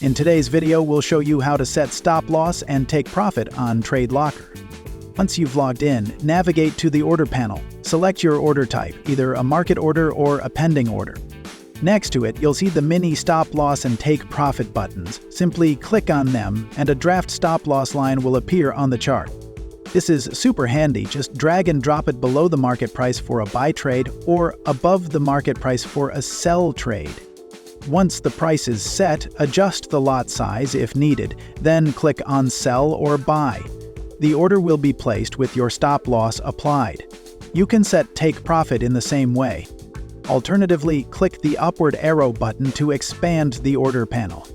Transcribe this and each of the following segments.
In today's video, we'll show you how to set stop loss and take profit on TradeLocker. Once you've logged in, navigate to the order panel. Select your order type, either a market order or a pending order. Next to it, you'll see the mini stop loss and take profit buttons. Simply click on them, and a draft stop loss line will appear on the chart. This is super handy. Just drag and drop it below the market price for a buy trade or above the market price for a sell trade. Once the price is set, adjust the lot size if needed, then click on Sell or Buy. The order will be placed with your stop loss applied. You can set Take Profit in the same way. Alternatively, click the upward arrow button to expand the order panel.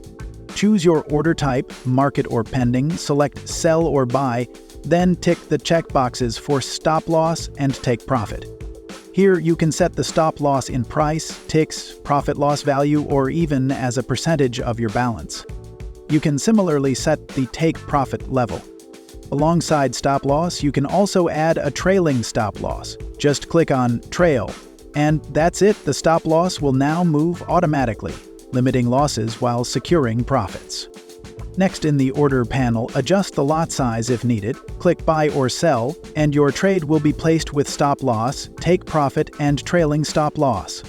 Choose your order type, market or pending, select Sell or Buy, then tick the checkboxes for Stop Loss and Take Profit. Here you can set the stop loss in price, ticks, profit loss value, or even as a percentage of your balance. You can similarly set the take profit level. Alongside stop loss, you can also add a trailing stop loss. Just click on Trail, and that's it. The stop loss will now move automatically, limiting losses while securing profits. Next in the order panel, adjust the lot size if needed, click Buy or Sell, and your trade will be placed with stop loss, take profit, and trailing stop loss.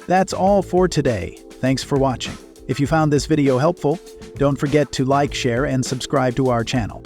That's all for today. Thanks for watching. If you found this video helpful, don't forget to like, share, and subscribe to our channel.